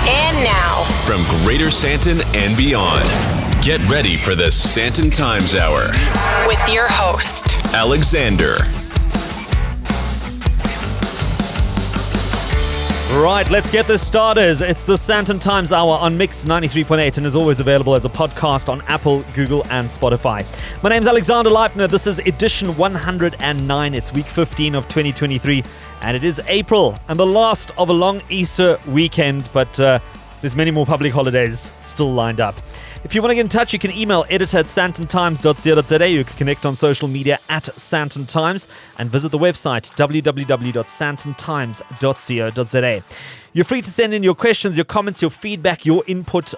And now, from Greater Sandton and beyond, get ready for the SANDTON Times Hour with your host, Alexander. Right, let's get this started. It's the SANDTON Times Hour on Mix 93.8 and is always available as a podcast on Apple, Google and Spotify. My name's Alexander Leipner. This is edition 109. It's week 15 of 2023 and it is April and the last of a long Easter weekend, but there's many more public holidays still lined up. If you want to get in touch, you can email editor@sandtontimes.co.za. You can connect on social media @SANDTON Times and visit the website www.sandtontimes.co.za. You're free to send in your questions, your comments, your feedback, your input.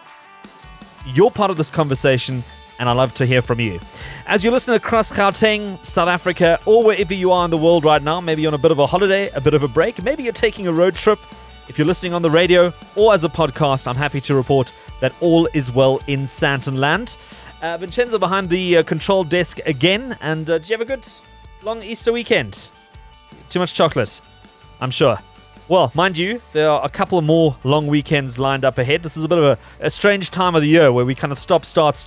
You're part of this conversation, and I love to hear from you. As you listen across Gauteng, South Africa, or wherever you are in the world right now, maybe on a bit of a holiday, a bit of a break, maybe you're taking a road trip. If you're listening on the radio or as a podcast, I'm happy to report that all is well in Sandton land. Vincenzo behind the control desk again. And did you have a good long Easter weekend? Too much chocolate, I'm sure. Well, mind you, there are a couple of more long weekends lined up ahead. This is a bit of a strange time of the year where we kind of stop, start.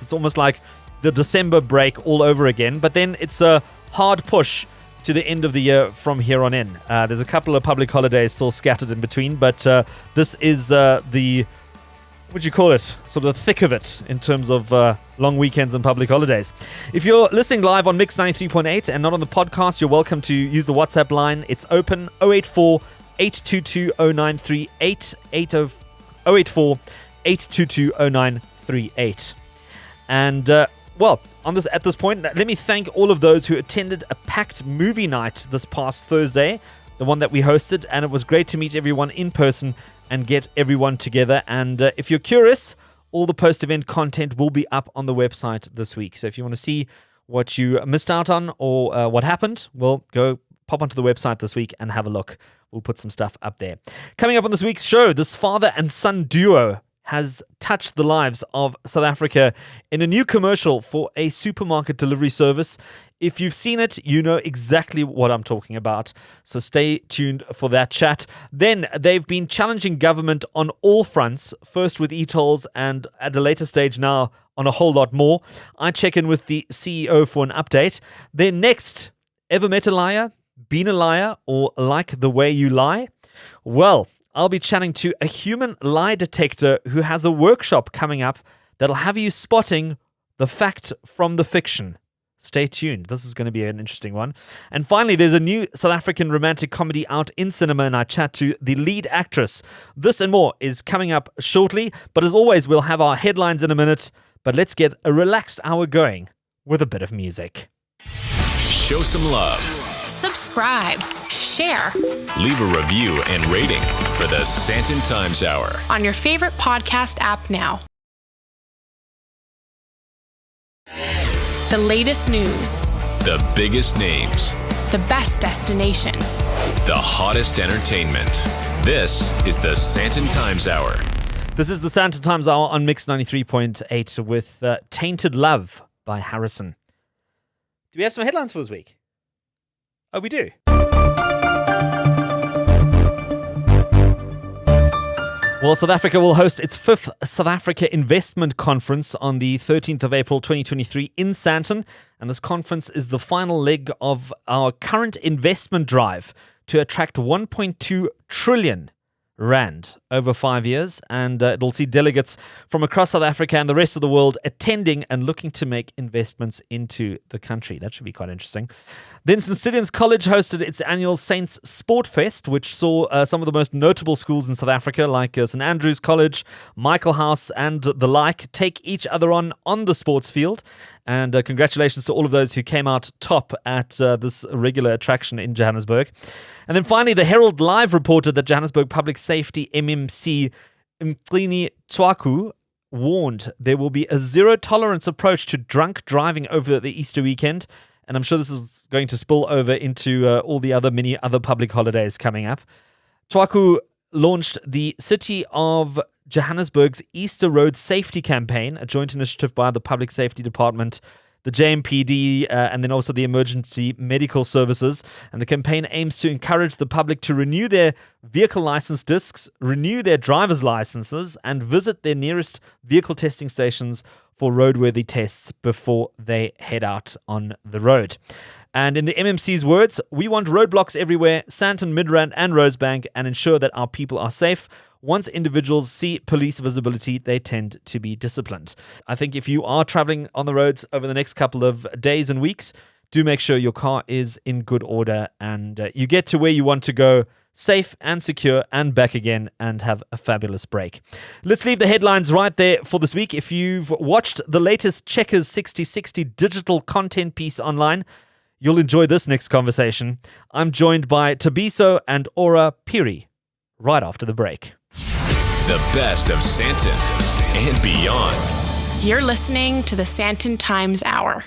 It's almost like the December break all over again. But then it's a hard push to the end of the year from here on in. There's a couple of public holidays still scattered in between, but this is the, what do you call it, sort of the thick of it in terms of long weekends and public holidays. If you're listening live on Mix 93.8 and not on the podcast, you're welcome to use the WhatsApp line. It's open 084-822-0938, 084-822-0938. And, well, at this point, let me thank all of those who attended a packed movie night this past Thursday, the one that we hosted, and it was great to meet everyone in person and get everyone together. And if you're curious, all the post-event content will be up on the website this week. So if you want to see what you missed out on or what happened, well, go pop onto the website this week and have a look. We'll put some stuff up there. Coming up on this week's show, this father and son duo has touched the lives of South Africa in a new commercial for a supermarket delivery service. If you've seen it, you know exactly what I'm talking about. So stay tuned for that chat. Then they've been challenging government on all fronts, first with e-tolls and at a later stage now on a whole lot more. I check in with the CEO for an update. Then next, ever met a liar, been a liar, or like the way you lie? Well, I'll be chatting to a human lie detector who has a workshop coming up that'll have you spotting the fact from the fiction. Stay tuned. This is going to be an interesting one. And finally, there's a new South African romantic comedy out in cinema, and I chat to the lead actress. This and more is coming up shortly, but as always, we'll have our headlines in a minute. But let's get a relaxed hour going with a bit of music. Show some love. subscribe, share, Leave a review and rating for the SANDTON Times Hour on your favorite podcast app now. The latest news, the biggest names, the best destinations, the hottest entertainment. This is the SANDTON Times Hour. This is the SANDTON Times Hour on Mix 93.8 with Tainted Love by Harrison. Do we have some headlines for this week? Oh, we do. Well, South Africa will host its 5th South Africa Investment Conference on the 13th of April 2023 in Sandton. And this conference is the final leg of our current investment drive to attract 1.2 trillion rand over 5 years. And it'll see delegates from across South Africa and the rest of the world attending and looking to make investments into the country. That should be quite interesting. Then St. Stithians College hosted its annual Saints Sport Fest, which saw some of the most notable schools in South Africa, like St. Andrews College, Michael House, and the like, take each other on the sports field. And congratulations to all of those who came out top at this regular attraction in Johannesburg. And then finally, the Herald Live reported that Johannesburg Public Safety MMC Mqini Twaku warned there will be a zero-tolerance approach to drunk driving over the Easter weekend. And I'm sure this is going to spill over into all the many other public holidays coming up. Twaku launched the City of Johannesburg's Easter Road Safety Campaign, a joint initiative by the Public Safety Department, the JMPD, and then also the emergency medical services. And the campaign aims to encourage the public to renew their vehicle license discs, renew their driver's licenses, and visit their nearest vehicle testing stations for roadworthy tests before they head out on the road. And in the MMC's words, we want roadblocks everywhere, Sandton, Midrand and Rosebank, and ensure that our people are safe. Once individuals see police visibility, they tend to be disciplined. I think if you are traveling on the roads over the next couple of days and weeks, do make sure your car is in good order and you get to where you want to go safe and secure and back again and have a fabulous break. Let's leave the headlines right there for this week. If you've watched the latest Checkers 6060 digital content piece online, you'll enjoy this next conversation. I'm joined by Thabiso and Oratilwe Phiri right after the break. The best of Sandton and beyond. You're listening to the SANDTON Times Hour.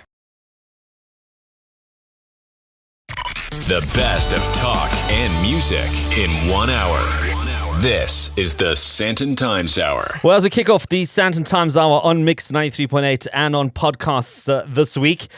The best of talk and music in 1 hour. This is the SANDTON Times Hour. Well, as we kick off the SANDTON Times Hour on Mix 93.8 and on podcasts this week,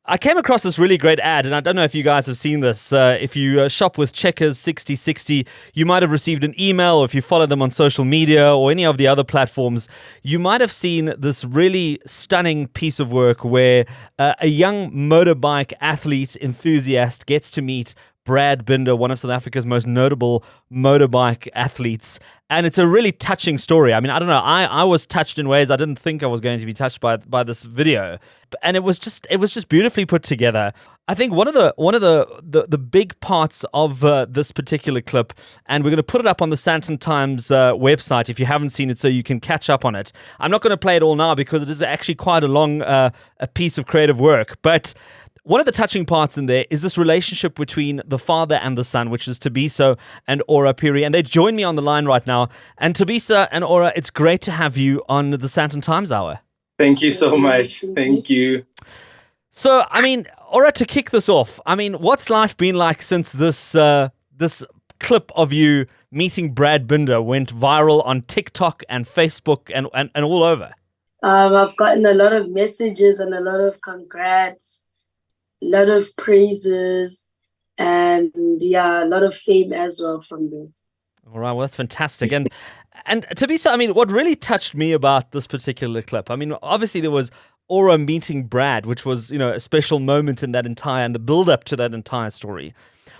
I came across this really great ad, and I don't know if you guys have seen this. If you shop with Checkers 6060, you might have received an email, or if you follow them on social media or any of the other platforms, you might have seen this really stunning piece of work where a young motorbike athlete enthusiast gets to meet Brad Binder, one of South Africa's most notable motorbike athletes. And it's a really touching story. I mean, I don't know. I was touched in ways I didn't think I was going to be touched by this video. And it was just beautifully put together. I think one of the big parts of this particular clip, and we're going to put it up on the SANDTON Times website if you haven't seen it, so you can catch up on it. I'm not going to play it all now because it is actually quite a long a piece of creative work. But one of the touching parts in there is this relationship between the father and the son, which is Thabiso and Oratilwe Phiri. And they join me on the line right now. And Thabiso and Ora, it's great to have you on the SANDTON Times Hour. Thank you so much. Thank you. So, I mean, Ora, to kick this off, I mean, what's life been like since this clip of you meeting Brad Binder went viral on TikTok and Facebook and all over? I've gotten a lot of messages and a lot of congrats, a lot of praises, and a lot of fame as well from this. All right, well, that's fantastic. And Thabiso, I mean, what really touched me about this particular clip, I mean, obviously there was Ora meeting Brad, which was, a special moment in that entire, and the build-up to that entire story.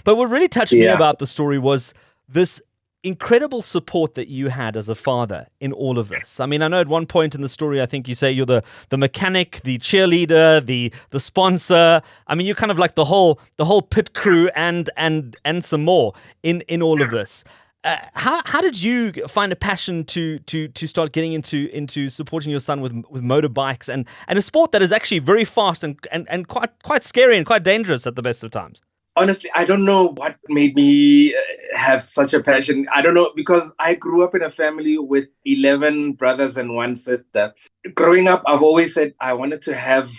But what really touched me about the story was this incredible support that you had as a father in all of this. I mean, I know at one point in the story, I think you say you're the mechanic, the cheerleader, the sponsor. I mean, you're kind of like the whole pit crew and some more in all of this. How did you find a passion to start getting into supporting your son with motorbikes and a sport that is actually very fast and quite scary and quite dangerous at the best of times? Honestly, I don't know what made me have such a passion. I don't know, because I grew up in a family with 11 brothers and one sister. Growing up, I've always said I wanted to have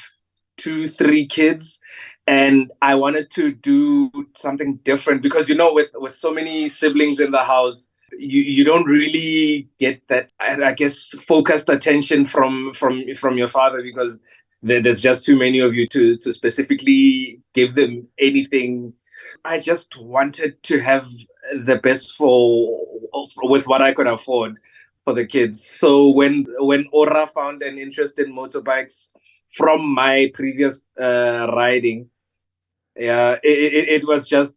2-3 kids, and I wanted to do something different because, with so many siblings in the house, you don't really get that, I guess, focused attention from your father, because there's just too many of you to specifically give them anything. I just wanted to have the best with what I could afford for the kids. So when Ora found an interest in motorbikes from my previous riding, it was just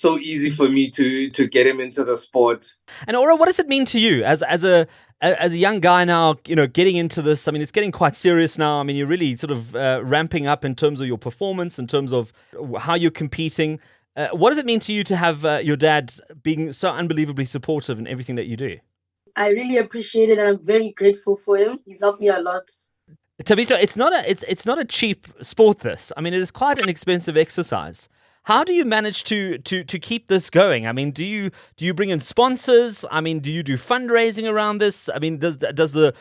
so easy for me to get him into the sport. And Ora, what does it mean to you as a young guy now, getting into this? I mean, it's getting quite serious now. I mean, you're really sort of ramping up in terms of your performance, in terms of how you're competing. What does it mean to you to have your dad being so unbelievably supportive in everything that you do? I really appreciate it, and I'm very grateful for him. He's helped me a lot. Thabiso, it's not a cheap sport, this. I mean, it is quite an expensive exercise. How do you manage to keep this going? I mean, do you bring in sponsors? I mean, do you do fundraising around this? I mean, does the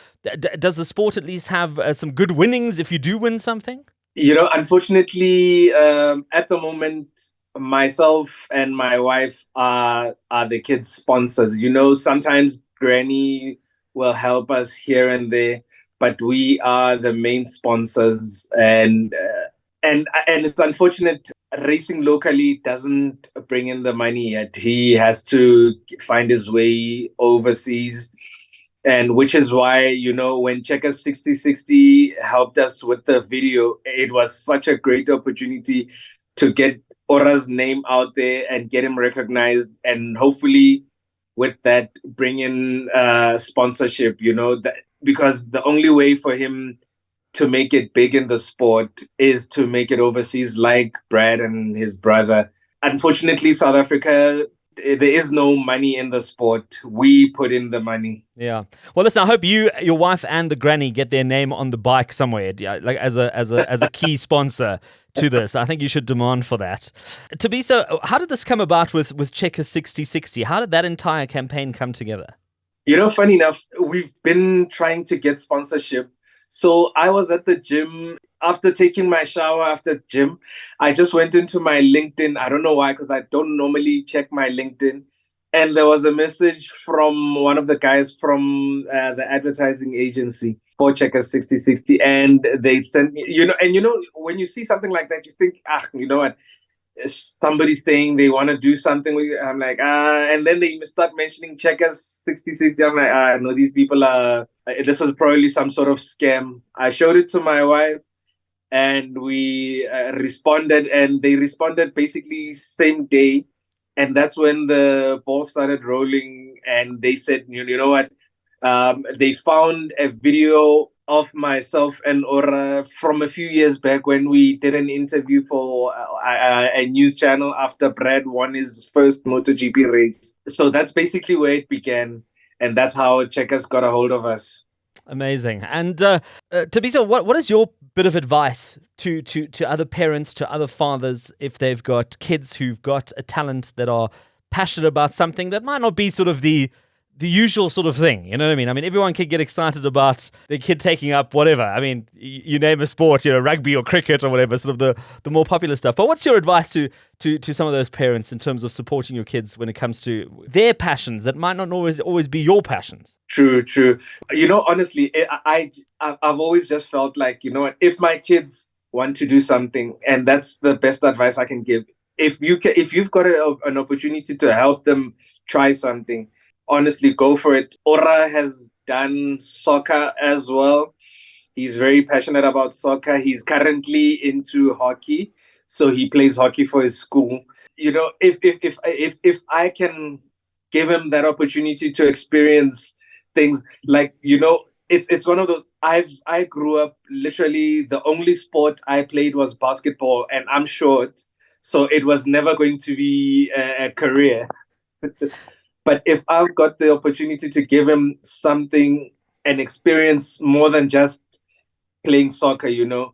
sport at least have some good winnings if you do win something? Unfortunately, at the moment, myself and my wife are the kids' sponsors. Sometimes Granny will help us here and there, but we are the main sponsors, and it's unfortunate. Racing locally doesn't bring in the money yet. He has to find his way overseas. And which is why, when Checkers 6060 helped us with the video, it was such a great opportunity to get Ora's name out there and get him recognized. And hopefully with that, bring in sponsorship, because the only way for him to make it big in the sport is to make it overseas, like Brad and his brother. Unfortunately, South Africa, there is no money in the sport. We put in the money. Yeah. Well, listen, I hope you, your wife, and the granny get their name on the bike somewhere, like as a key sponsor to this. I think you should demand for that. Thabiso, how did this come about with Checkers 6060? How did that entire campaign come together? Funny enough, we've been trying to get sponsorship. So I was at the gym. After taking my shower after gym, I just went into my LinkedIn. I don't know why, because I don't normally check my LinkedIn. And there was a message from one of the guys from the advertising agency for Checkers 6060. And they sent me, when you see something like that, you think, you know what? Somebody's saying they want to do something. I'm like, and then they start mentioning Checkers 6060. I'm like, no, these people are, this was probably some sort of scam. I showed it to my wife. And we responded, and they responded basically same day. And that's when the ball started rolling. And they said, you know what? They found a video of myself and Ora from a few years back when we did an interview for a news channel after Brad won his first MotoGP race. So that's basically where it began. And that's how Checkers got a hold of us. Amazing. And Thabiso, what is your bit of advice to other parents, to other fathers, if they've got kids who've got a talent that are passionate about something that might not be sort of the usual sort of thing, you know what I mean? I mean, everyone can get excited about their kid taking up whatever. I mean, you name a sport, rugby or cricket or whatever, sort of the more popular stuff. But what's your advice to some of those parents in terms of supporting your kids when it comes to their passions that might not always be your passions? True. Honestly, I've always just felt like, if my kids want to do something, and that's the best advice I can give. If you've got an opportunity to help them try something, honestly, go for it. Ora has done soccer as well. He's very passionate about soccer. He's currently into hockey, so he plays hockey for his school. If I can give him that opportunity to experience things like, it's one of those. I grew up, literally the only sport I played was basketball, and I'm short, so it was never going to be a career. But if I've got the opportunity to give him something, an experience more than just playing soccer, you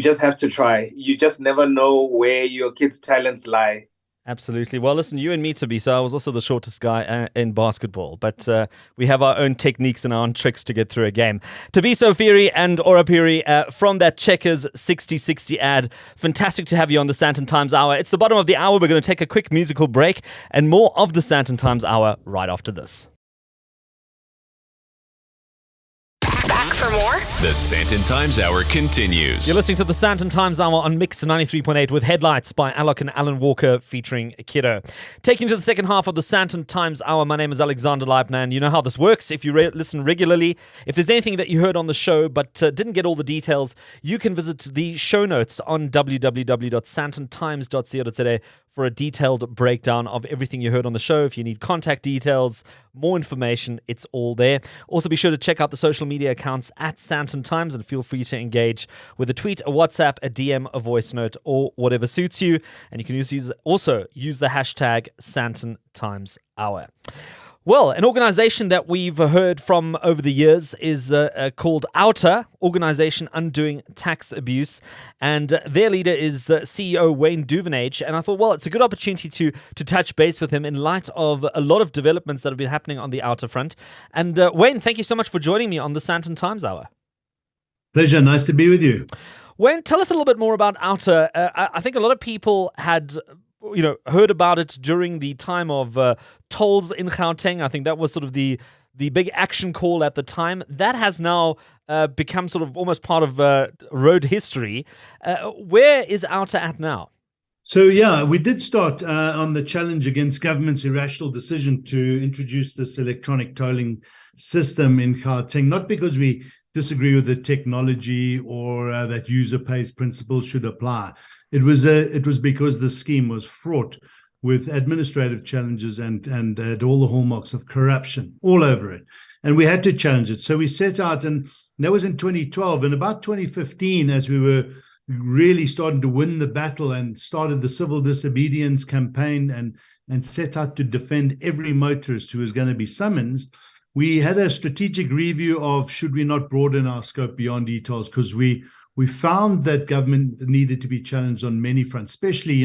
just have to try. You just never know where your kids' talents lie. Absolutely. Well, listen, you and me, Thabiso, I was also the shortest guy in basketball, but we have our own techniques and our own tricks to get through a game. Thabiso Phiri and Oratilwe Phiri from that Checkers 6060 ad. Fantastic to have you on the SANDTON Times Hour. It's the bottom of the hour. We're going to take a quick musical break and more of the SANDTON Times Hour right after this. For more, The SANDTON Times Hour continues. You're listening to the SANDTON Times Hour on Mix 93.8 with Headlights by Alok and Alan Walker featuring Kiddo. Taking to the second half of the SANDTON Times Hour, my name is Alexander Leibner, and you know how this works. If you listen regularly, if there's anything that you heard on the show but didn't get all the details, you can visit the show notes on www.sandtontimes.co.za for a detailed breakdown of everything you heard on the show. If you need contact details, more information, it's all there. Also, be sure to check out the social media accounts at SANDTON Times and feel free to engage with a tweet, a WhatsApp, a DM, a voice note, or whatever suits you. And you can also use the hashtag SANDTON Times Hour. Well, an organization that we've heard from over the years is called OUTA, Organization Undoing Tax Abuse, and their leader is CEO Wayne Duvenage. And I thought, well, it's a good opportunity to touch base with him in light of a lot of developments that have been happening on the OUTA front. And Wayne, thank you so much for joining me on the SANDTON Times Hour. Pleasure. Nice to be with you. Wayne, tell us a little bit more about OUTA. I think a lot of people had heard about it during the time of tolls in Gauteng. I think that was sort of the the big action call at the time. That has now become sort of almost part of road history. Where is OUTA at now? So, yeah, we did start on the challenge against government's irrational decision to introduce this electronic tolling system in Gauteng, not because we disagree with the technology or that user pays principles should apply. It was because the scheme was fraught with administrative challenges and had all the hallmarks of corruption all over it. And we had to challenge it. So we set out, and that was in 2012. And about 2015, as we were really starting to win the battle and started the civil disobedience campaign and set out to defend every motorist who was going to be summoned, we had a strategic review of should we not broaden our scope beyond e-tolls, because we found that government needed to be challenged on many fronts, especially,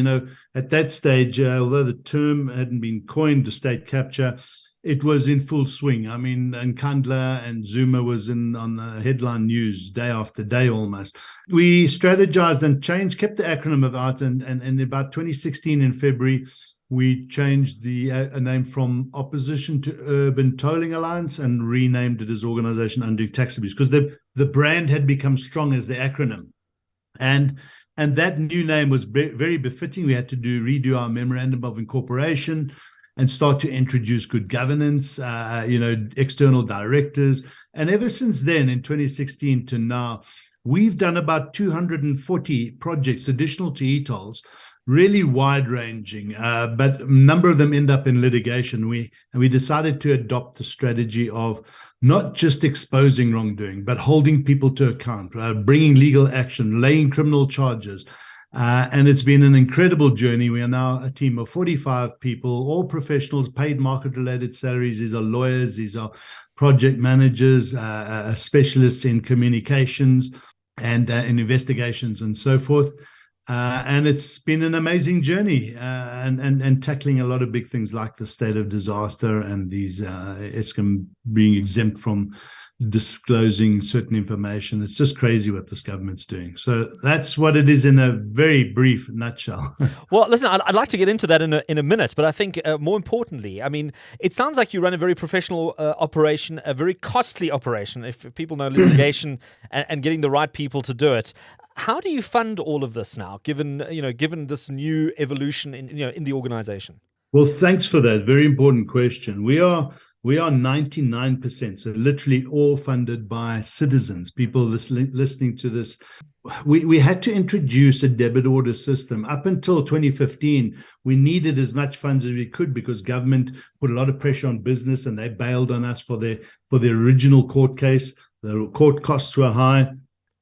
at that stage, although the term hadn't been coined, the state capture, it was in full swing. I mean, Nkandla and Zuma was on the headline news day after day almost. We strategized and changed, kept the acronym of OUTA, and in about 2016 in February, we changed the name from Opposition to Urban Tolling Alliance and renamed it as Organization Undo Tax Abuse, because the brand had become strong as the acronym. And that new name was very befitting. We had to redo our memorandum of incorporation and start to introduce good governance, external directors. And ever since then, in 2016 to now, we've done about 240 projects additional to e-tolls, really wide-ranging, but a number of them end up in litigation. We decided to adopt the strategy of not just exposing wrongdoing, but holding people to account, bringing legal action, laying criminal charges. And it's been an incredible journey. We are now a team of 45 people, all professionals, paid market-related salaries. These are lawyers, these are project managers, specialists in communications and in investigations and so forth. And it's been an amazing journey and tackling a lot of big things like the state of disaster and these Eskom being exempt from disclosing certain information. It's just crazy what this government's doing. So that's what it is in a very brief nutshell. Well, listen, I'd like to get into that in a minute, but I think more importantly, I mean, it sounds like you run a very professional operation, a very costly operation, if people know litigation and getting the right people to do it. How do you fund all of this now, given this new evolution in the organization? Well, thanks for that. Very important question. We are 99%, so literally all funded by citizens, people listening to this. We had to introduce a debit order system. Up until 2015, we needed as much funds as we could because government put a lot of pressure on business and they bailed on us for the original court case. The court costs were high.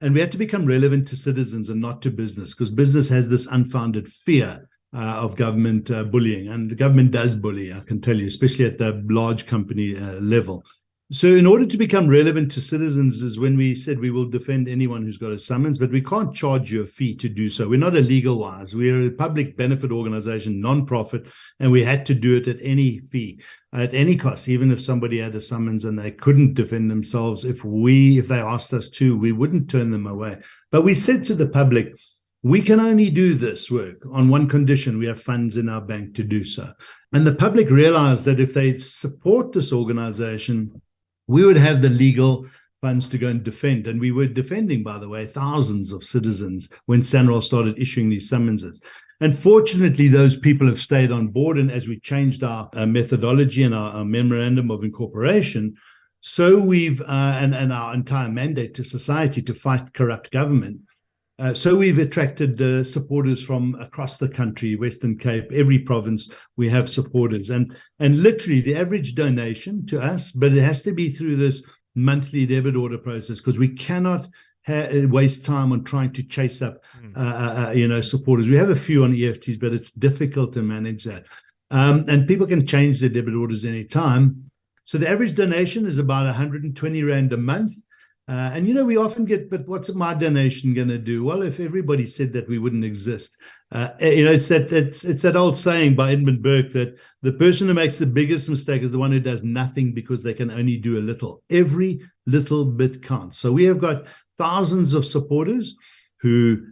And we had to become relevant to citizens and not to business, because business has this unfounded fear of government bullying. And the government does bully, I can tell you, especially at the large company level. So in order to become relevant to citizens is when we said we will defend anyone who's got a summons, but we can't charge you a fee to do so. We're not a legal wise. We're a public benefit organization, non-profit, and we had to do it at any fee, at any cost. Even if somebody had a summons and they couldn't defend themselves, if they asked us to, we wouldn't turn them away. But we said to the public, we can only do this work on one condition: we have funds in our bank to do so. And the public realized that if they support this organization, we would have the legal funds to go and defend. And we were defending, by the way, thousands of citizens when SANROL started issuing these summonses. And fortunately, those people have stayed on board. And as we changed our methodology and our memorandum of incorporation, so we've, and our entire mandate to society to fight corrupt government, so we've attracted supporters from across the country, Western Cape, every province. We have supporters, and literally the average donation to us, but it has to be through this monthly debit order process, because we cannot waste time on trying to chase up, supporters. We have a few on EFTs, but it's difficult to manage that, and people can change their debit orders anytime. So the average donation is about 120 Rand a month. And we often get, but what's my donation going to do? Well, if everybody said that, we wouldn't exist. It's that old saying by Edmund Burke that the person who makes the biggest mistake is the one who does nothing because they can only do a little. Every little bit counts. So we have got thousands of supporters who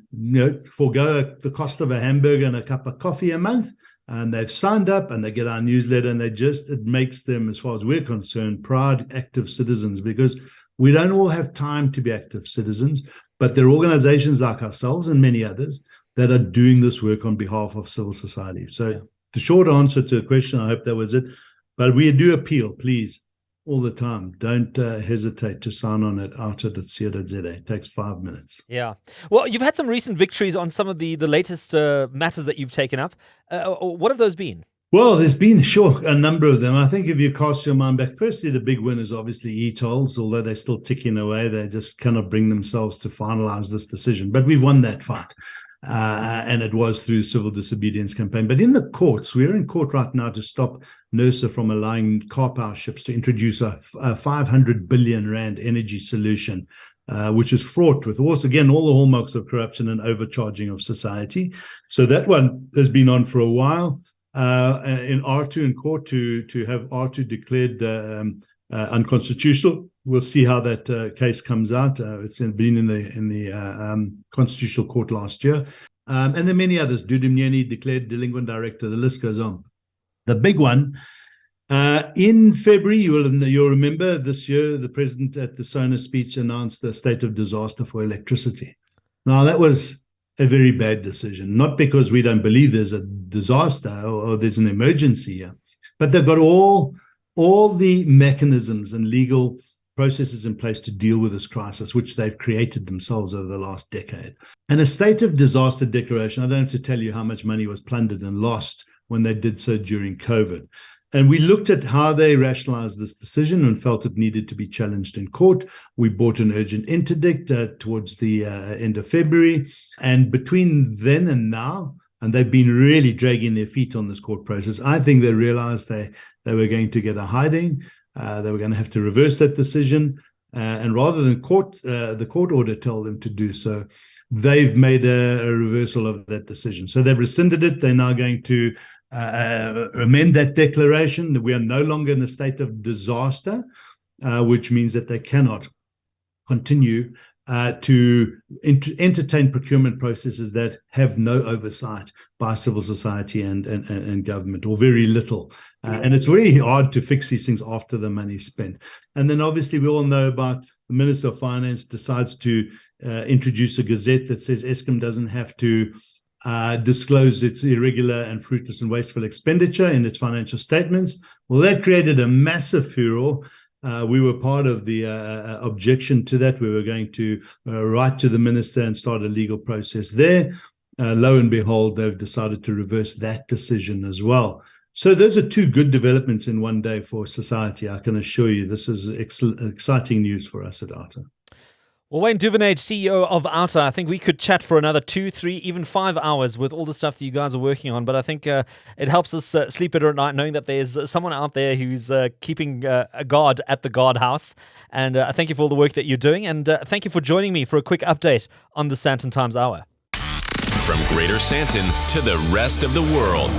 forego the cost of a hamburger and a cup of coffee a month and they've signed up and they get our newsletter, and it makes them, as far as we're concerned, proud, active citizens, because we don't all have time to be active citizens, but there are organizations like ourselves and many others that are doing this work on behalf of civil society. So the short answer to the question, I hope that was it, but we do appeal, please, all the time. Don't hesitate to sign on at outa.co.za. It takes 5 minutes. Yeah. Well, you've had some recent victories on some of the latest matters that you've taken up. What have those been? Well, there's been, a number of them. I think if you cast your mind back, firstly, the big win is obviously e-tolls, although they're still ticking away. They just cannot bring themselves to finalize this decision. But we've won that fight. And it was through civil disobedience campaign. But in the courts, we're in court right now to stop NERSA from allowing car power ships to introduce a 500 billion rand energy solution, which is fraught with, once again, all the hallmarks of corruption and overcharging of society. So that one has been on for a while. In R2 in court to have R2 declared unconstitutional. We'll see how that case comes out. It's been in the Constitutional Court last year. And then many others. Duvenage declared delinquent director. The list goes on. The big one, in February, you'll remember this year, the president at the SONA speech announced the state of disaster for electricity. Now, that was a very bad decision, not because we don't believe there's a disaster or there's an emergency here, but they've got all the mechanisms and legal processes in place to deal with this crisis, which they've created themselves over the last decade. And a state of disaster declaration, I don't have to tell you how much money was plundered and lost when they did so during COVID. And we looked at how they rationalized this decision and felt it needed to be challenged in court. We bought an urgent interdict towards the end of February. And between then and now, and they've been really dragging their feet on this court process, I think they realized they were going to get a hiding. They were going to have to reverse that decision. And rather than the court order tell them to do so, they've made a reversal of that decision. So they've rescinded it. They're now going to amend that declaration that we are no longer in a state of disaster, which means that they cannot continue to entertain procurement processes that have no oversight by civil society and government, or very little. And it's very hard to fix these things after the money's spent. And then obviously we all know about the Minister of Finance decides to introduce a gazette that says Eskom doesn't have to disclose its irregular and fruitless and wasteful expenditure in its financial statements. Well, that created a massive furor. We were part of the objection to that. We were going to write to the minister and start a legal process there. Lo and behold, they've decided to reverse that decision as well. So those are two good developments in one day for society. I can assure you this is exciting news for us at OUTA. Well, Wayne Duvenage, CEO of OUTA, I think we could chat for another 2, 3, even 5 hours with all the stuff that you guys are working on. But I think it helps us sleep better at night knowing that there's someone out there who's keeping a guard at the guardhouse. And I thank you for all the work that you're doing. And thank you for joining me for a quick update on the SANDTON Times Hour. From Greater Sandton to the rest of the world,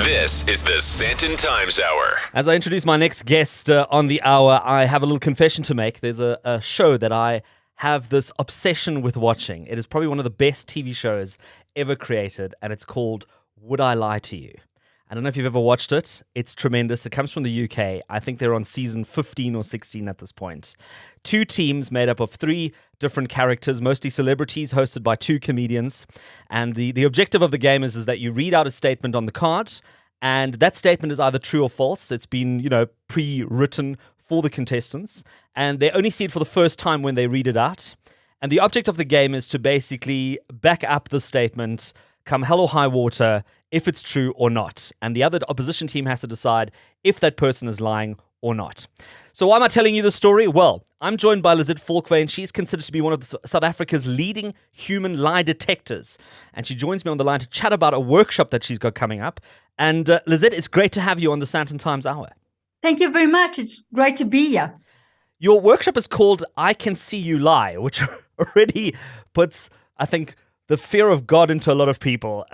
this is the SANDTON Times Hour. As I introduce my next guest on the hour, I have a little confession to make. There's a show that I have this obsession with watching. It is probably one of the best TV shows ever created, and it's called Would I Lie to You? I don't know if you've ever watched it. It's tremendous. It comes from the UK. I think they're on season 15 or 16 at this point. 2 teams made up of 3 different characters, mostly celebrities, hosted by 2 comedians. And the objective of the game is that you read out a statement on the card, and that statement is either true or false. It's been, pre-written for the contestants, and they only see it for the first time when they read it out. And the object of the game is to basically back up the statement, come hell or high water, if it's true or not. And the other opposition team has to decide if that person is lying or not. So why am I telling you this story? Well, I'm joined by Lizette Volkwyn. She's considered to be one of South Africa's leading human lie detectors. And she joins me on the line to chat about a workshop that she's got coming up. And Lizette, it's great to have you on the SANDTON Times Hour. Thank you very much. It's great to be here. Your workshop is called I Can See You Lie, which already puts, I think, the fear of God into a lot of people,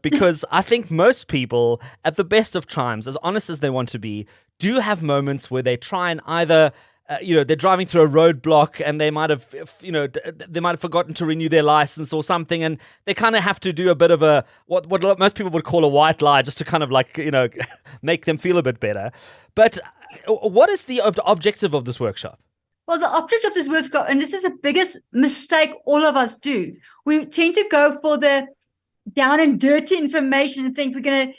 because I think most people, at the best of times, as honest as they want to be, do have moments where they try and either they're driving through a roadblock and they might have, they might have forgotten to renew their license or something, and they kind of have to do a bit of a what most people would call a white lie, just to kind of make them feel a bit better. But what is the objective of this workshop? Well, the object of this workshop, and this is the biggest mistake all of us do, we tend to go for the down and dirty information and think I'm going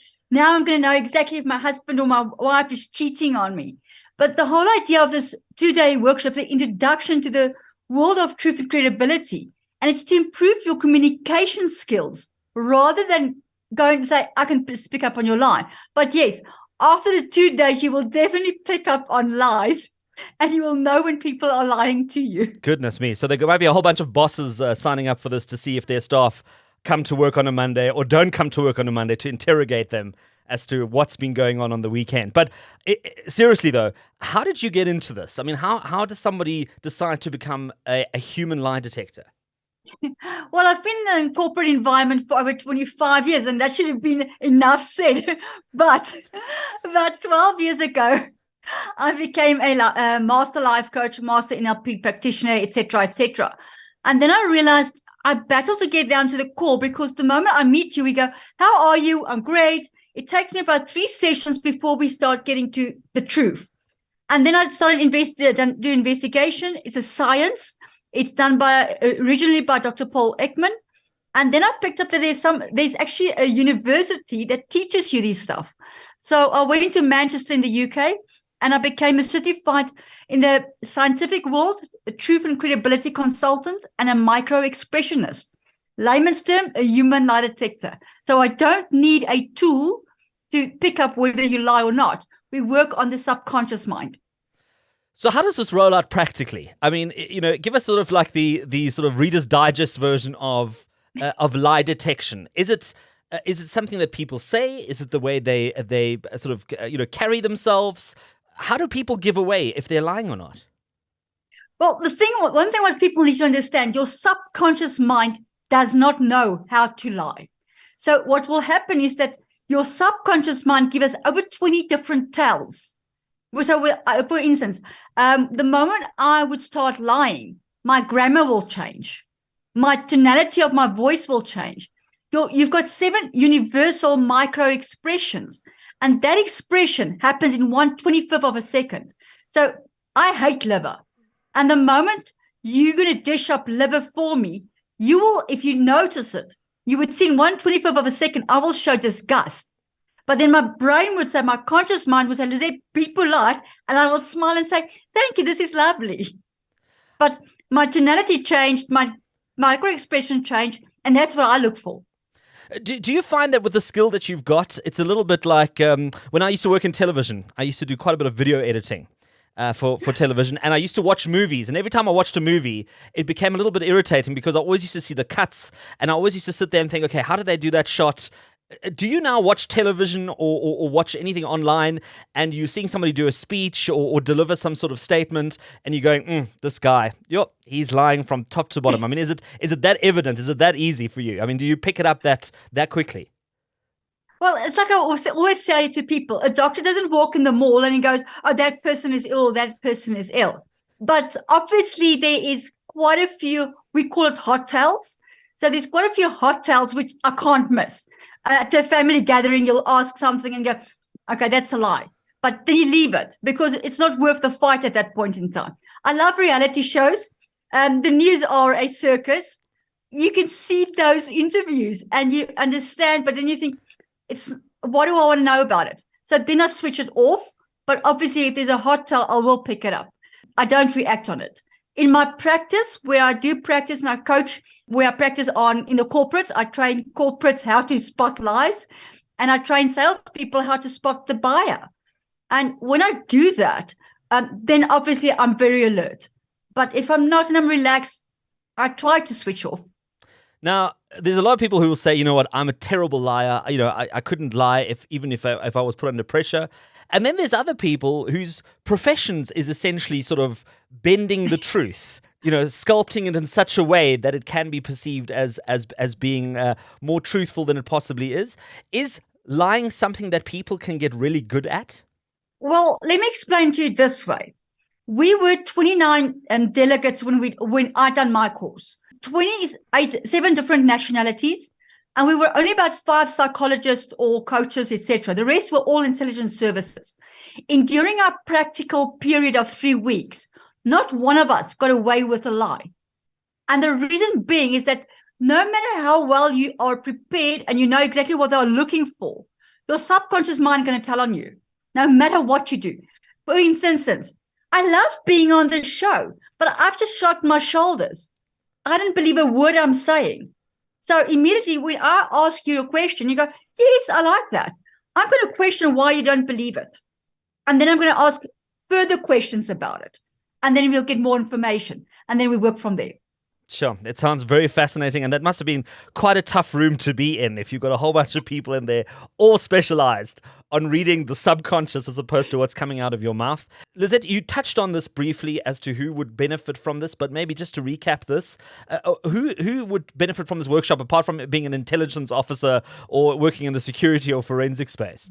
to know exactly if my husband or my wife is cheating on me. But the whole idea of this 2-day workshop, the introduction to the world of truth and credibility, and it's to improve your communication skills rather than going to say, I can pick up on your lie. But yes, after the 2 days, you will definitely pick up on lies and you will know when people are lying to you. Goodness me. So there might be a whole bunch of bosses signing up for this to see if their staff come to work on a Monday or don't come to work on a Monday, to interrogate them as to what's been going on the weekend. But seriously, though, how did you get into this? I mean, how does somebody decide to become a human lie detector? Well, I've been in the corporate environment for over 25 years, and that should have been enough said. But about 12 years ago, I became a master life coach, master NLP practitioner, etc., etc. And then I realized I battled to get down to the core, because the moment I meet you, we go, how are you? I'm great. It takes me about 3 sessions before we start getting to the truth. And then I started do investigation. It's a science. It's done originally by Dr. Paul Ekman. And then I picked up that there's actually a university that teaches you this stuff. So I went to Manchester in the UK, and I became a certified in the scientific world, a truth and credibility consultant, and a micro-expressionist. Layman's term, a human lie detector. So I don't need a tool to pick up whether you lie or not. We work on the subconscious mind. So how does this roll out practically? I mean, give us sort of like the sort of Reader's Digest version of lie detection. Is it something that people say? Is it the way they sort of carry themselves? How do people give away if they're lying or not? Well, one thing what people need to understand, your subconscious mind does not know how to lie. So what will happen is that your subconscious mind gives us over 20 different tells. So, for instance, the moment I would start lying, my grammar will change. My tonality of my voice will change. You've got 7 universal micro expressions, and that expression happens in 1/25th of a second. So I hate liver. And the moment you're going to dish up liver for me, you will, if you notice it, you would see in 1/25th of a second, I will show disgust. But then my brain would say, my conscious mind would say, Lizette, be polite. And I will smile and say, thank you, this is lovely. But my tonality changed, my micro-expression changed, and that's what I look for. Do you find that with the skill that you've got, it's a little bit like when I used to work in television, I used to do quite a bit of video editing for television, and I used to watch movies, and every time I watched a movie, it became a little bit irritating because I always used to see the cuts, and I always used to sit there and think, okay, how did they do that shot? Do you now watch television or watch anything online, and you're seeing somebody do a speech or deliver some sort of statement, and you're going, this guy, he's lying from top to bottom? I mean, is it that evident? Is it that easy for you? I mean, do you pick it up that quickly? Well, it's like I always say to people, a doctor doesn't walk in the mall and he goes, oh, that person is ill, that person is ill. But obviously there is quite a few, we call it hot tells. So there's quite a few hot tells which I can't miss. At a family gathering, you'll ask something and go, okay, that's a lie. But then you leave it because it's not worth the fight at that point in time. I love reality shows. The news are a circus. You can see those interviews and you understand, but then you think, what do I want to know about it? So then I switch it off. But obviously, if there's a hot tell, I will pick it up. I don't react on it. In my practice, where I do practice and I coach, where I practice in the corporates, I train corporates how to spot lies, and I train salespeople how to spot the buyer. And when I do that, then obviously I'm very alert. But if I'm not and I'm relaxed, I try to switch off. Now, there's a lot of people who will say, you know what, I'm a terrible liar. I couldn't lie if I was put under pressure. And then there's other people whose professions is essentially sort of bending the truth, sculpting it in such a way that it can be perceived as being more truthful than it possibly is. Is lying something that people can get really good at? Well, let me explain to you this way. We were 29 delegates when I done my course. 7 different nationalities, and we were only about 5 psychologists or coaches, etc. The rest were all intelligence services. During our practical period of 3 weeks, not one of us got away with a lie. And the reason being is that no matter how well you are prepared and you know exactly what they're looking for, your subconscious mind is going to tell on you, no matter what you do. For instance, I love being on the show, but I've just shrugged my shoulders. I don't believe a word I'm saying. So immediately when I ask you a question, you go, yes, I like that. I'm going to question why you don't believe it. And then I'm going to ask further questions about it. And then we'll get more information. And then we work from there. Sure. It sounds very fascinating, and that must have been quite a tough room to be in if you've got a whole bunch of people in there all specialized on reading the subconscious as opposed to what's coming out of your mouth. Lizette, you touched on this briefly as to who would benefit from this, but maybe just to recap this, who would benefit from this workshop apart from being an intelligence officer or working in the security or forensic space?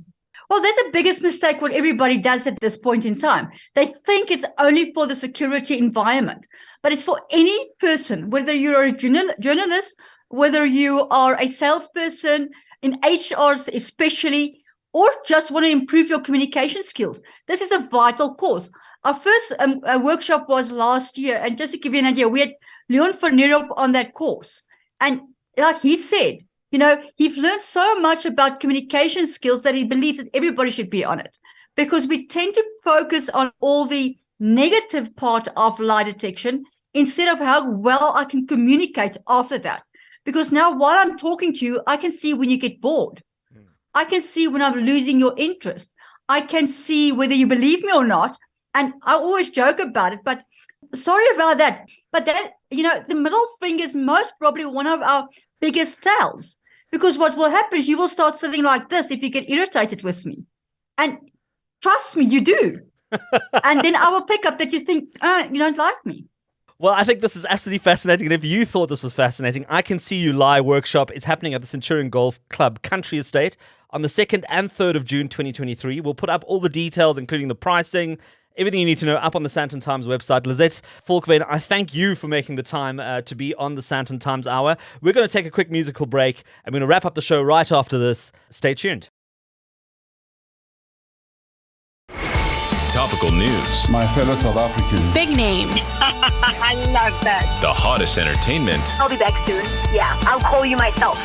Well, that's the biggest mistake what everybody does at this point in time. They think it's only for the security environment, but it's for any person, whether you're a journalist, whether you are a salesperson, in HRs especially, or just want to improve your communication skills. This is a vital course. Our first workshop was last year, and just to give you an idea, we had Leon van Nierop on that course. And like he said, you know, he's learned so much about communication skills that he believes that everybody should be on it, because we tend to focus on all the negative part of lie detection instead of how well I can communicate after that. Because now while I'm talking to you, I can see when you get bored. I can see when I'm losing your interest. I can see whether you believe me or not. And I always joke about it, but sorry about that. But that, you know, the middle finger is most probably one of our biggest tells, because what will happen is you will start sitting like this if you get irritated with me. And trust me, you do. And then I will pick up that you think, you don't like me. Well, I think this is absolutely fascinating. And if you thought this was fascinating, I Can See You Lie workshop is happening at the Centurion Golf Club Country Estate on the 2nd and 3rd of June 2023. We'll put up all the details, including the pricing, everything you need to know up on the SANDTON Times website. Lizette Volkwyn, I thank you for making the time to be on the SANDTON Times Hour. We're going to take a quick musical break. I'm going to wrap up the show right after this. Stay tuned. Topical news. My fellow South Africans. Big names. I love that. The hottest entertainment. I'll be back soon. Yeah, I'll call you myself.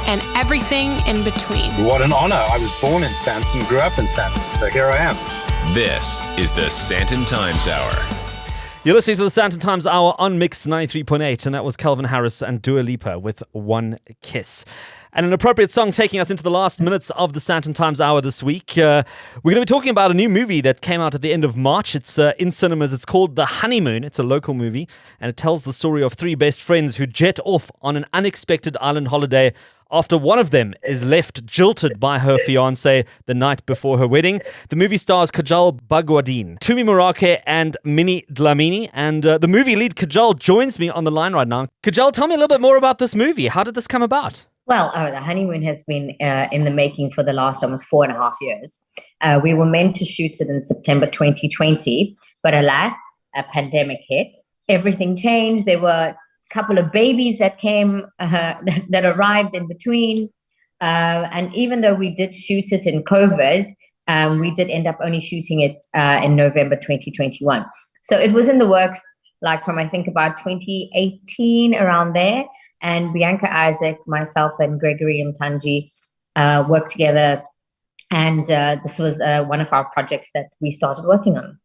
And everything in between. What an honor. I was born in Sandton, grew up in Sandton, so here I am. This is the SANDTON Times Hour. You're listening to the SANDTON Times Hour on Mix 93.8, and that was Calvin Harris and Dua Lipa with One Kiss. And an appropriate song taking us into the last minutes of the SANDTON Times Hour this week. We're going to be talking about a new movie that came out at the end of March. It's in cinemas. It's called The Honeymoon. It's a local movie, and it tells the story of 3 best friends who jet off on an unexpected island holiday after one of them is left jilted by her fiancé the night before her wedding. The movie stars Kajal Bagwandeen, Tumi Morake, and Minnie Dlamini. And the movie lead Kajal joins me on the line right now. Kajal, tell me a little bit more about this movie. How did this come about? Well, The Honeymoon has been in the making for the last almost 4.5 years. We were meant to shoot it in September 2020, but alas, a pandemic hit. Everything changed. There were a couple of babies that came, that arrived in between. And even though we did shoot it in COVID, we did end up only shooting it in November 2021. So it was in the works, like from I think about 2018, around there. And Bianca Isaac, myself, and Gregory Mtanji worked together. And this was one of our projects that we started working on.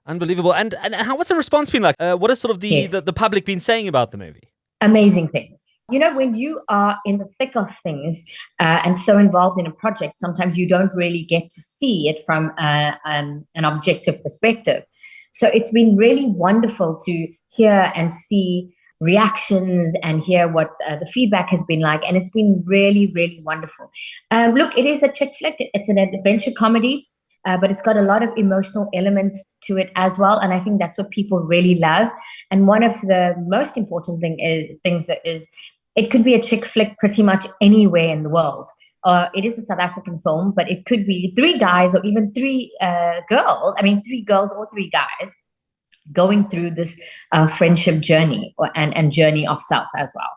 Unbelievable. And what's the response been like? What has sort of the public been saying about the movie? Amazing things. You know, when you are in the thick of things and so involved in a project, sometimes you don't really get to see it from an objective perspective. So it's been really wonderful to hear and see reactions and hear what the feedback has been like. And it's been really, really wonderful. Look, it is a chick flick. It's an adventure comedy, but it's got a lot of emotional elements to it as well. And I think that's what people really love. And one of the most important things is it could be a chick flick pretty much anywhere in the world. It is a South African film, but it could be 3 guys or even 3 girls. I mean, 3 girls or 3 guys going through this friendship journey and journey of self as well.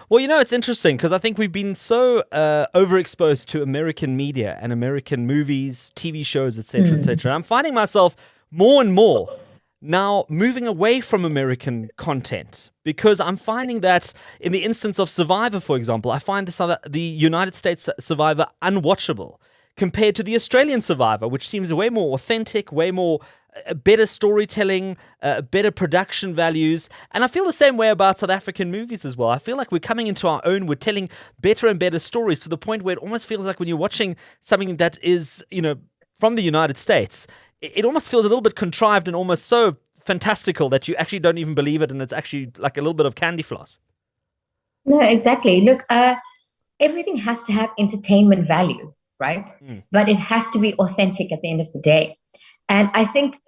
Well, it's interesting because I think we've been so overexposed to American media and American movies, TV shows, etc., etc. I'm finding myself more and more now moving away from American content because I'm finding that in the instance of Survivor, for example, I find the United States Survivor unwatchable compared to the Australian Survivor, which seems way more authentic, way more better storytelling, better production values. And I feel the same way about South African movies as well. I feel like we're coming into our own. We're telling better and better stories to the point where it almost feels like when you're watching something that is, from the United States, it almost feels a little bit contrived and almost so fantastical that you actually don't even believe it. And it's actually like a little bit of candy floss. No, exactly. Look, everything has to have entertainment value, right? But it has to be authentic at the end of the day. And I think,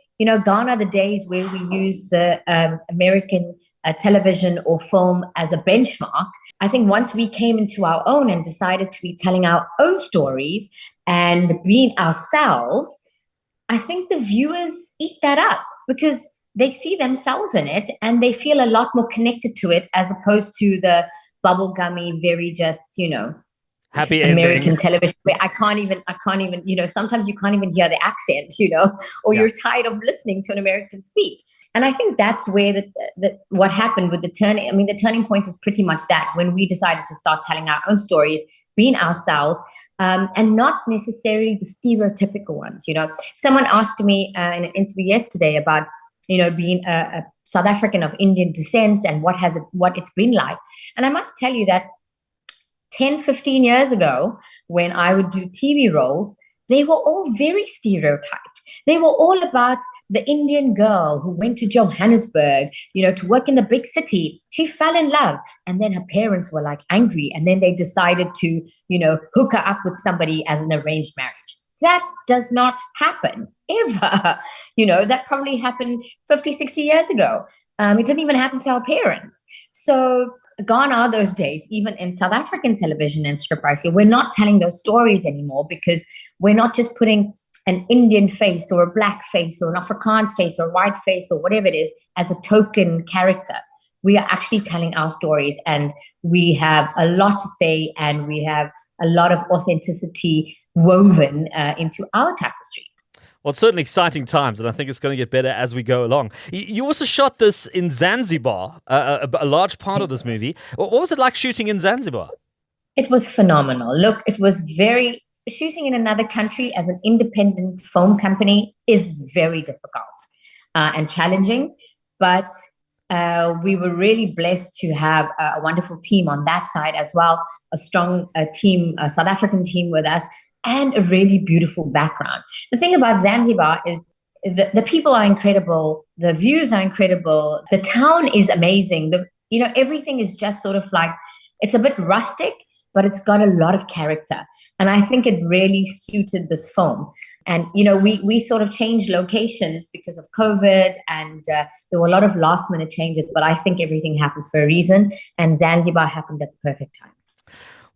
gone are the days where we use the American television or film as a benchmark. I think once we came into our own and decided to be telling our own stories and being ourselves, I think the viewers eat that up because they see themselves in it and they feel a lot more connected to it as opposed to the bubblegummy, very just, happy American ending. television where I can't even, sometimes you can't even hear the accent, or you're tired of listening to an American speak. And I think that's where what happened with the turning point was pretty much that when we decided to start telling our own stories, being ourselves, and not necessarily the stereotypical ones. Someone asked me in an interview yesterday about, being a South African of Indian descent and what it's been like. And I must tell you that 10, 15 years ago, when I would do TV roles, they were all very stereotyped. They were all about the Indian girl who went to Johannesburg, to work in the big city. She fell in love and then her parents were like angry and then they decided to, hook her up with somebody as an arranged marriage. That does not happen ever. That probably happened 50, 60 years ago. It didn't even happen to our parents. So gone are those days, even in South African television and script writing. We're not telling those stories anymore because we're not just putting an Indian face or a black face or an Afrikaans face or a white face or whatever it is as a token character. We are actually telling our stories and we have a lot to say and we have a lot of authenticity woven into our tapestry. Well, it's certainly exciting times, and I think it's going to get better as we go along. You also shot this in Zanzibar, a large part of this movie. What was it like shooting in Zanzibar? It was phenomenal. Look, it was shooting in another country as an independent film company is very difficult and challenging, but we were really blessed to have a wonderful team on that side as well, a strong team, a South African team with us, and a really beautiful background. The thing about Zanzibar is the people are incredible, the views are incredible, the town is amazing. Everything is just sort of like, it's a bit rustic, but it's got a lot of character. And I think it really suited this film. And, we sort of changed locations because of COVID and there were a lot of last minute changes, but I think everything happens for a reason. And Zanzibar happened at the perfect time.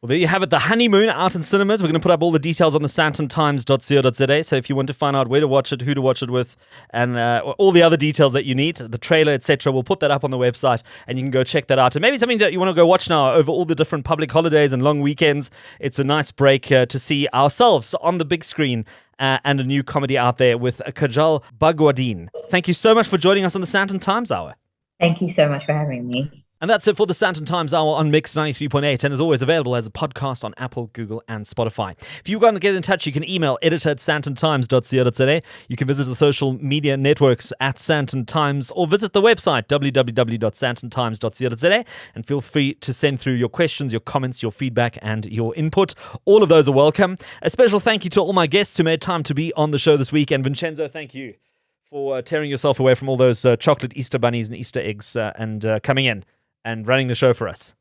Well, there you have it, The Honeymoon, out in cinemas. We're going to put up all the details on the SANDTONTIMES.co.za. So if you want to find out where to watch it, who to watch it with, and all the other details that you need, the trailer, etc., we'll put that up on the website and you can go check that out. And maybe something that you want to go watch now over all the different public holidays and long weekends. It's a nice break to see ourselves on the big screen and a new comedy out there with Kajal Bagwandeen. Thank you so much for joining us on the SANDTON Times Hour. Thank you so much for having me. And that's it for the SANDTON Times Hour on Mix 93.8, and as always available as a podcast on Apple, Google and Spotify. If you want to get in touch, you can email editor@sandtontimes.co.za. You can visit the social media networks at SANDTON Times or visit the website www.sandtontimes.co.za, and feel free to send through your questions, your comments, your feedback and your input. All of those are welcome. A special thank you to all my guests who made time to be on the show this week, and Vincenzo, thank you for tearing yourself away from all those chocolate Easter bunnies and Easter eggs and coming in and running the show for us.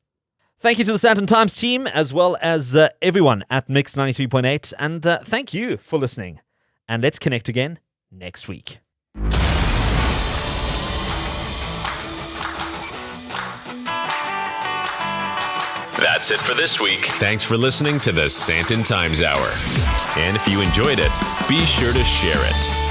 Thank you to the SANDTON Times team, as well as everyone at Mix 93.8, and thank you for listening. And let's connect again next week. That's it for this week. Thanks for listening to the SANDTON Times Hour. And if you enjoyed it, be sure to share it.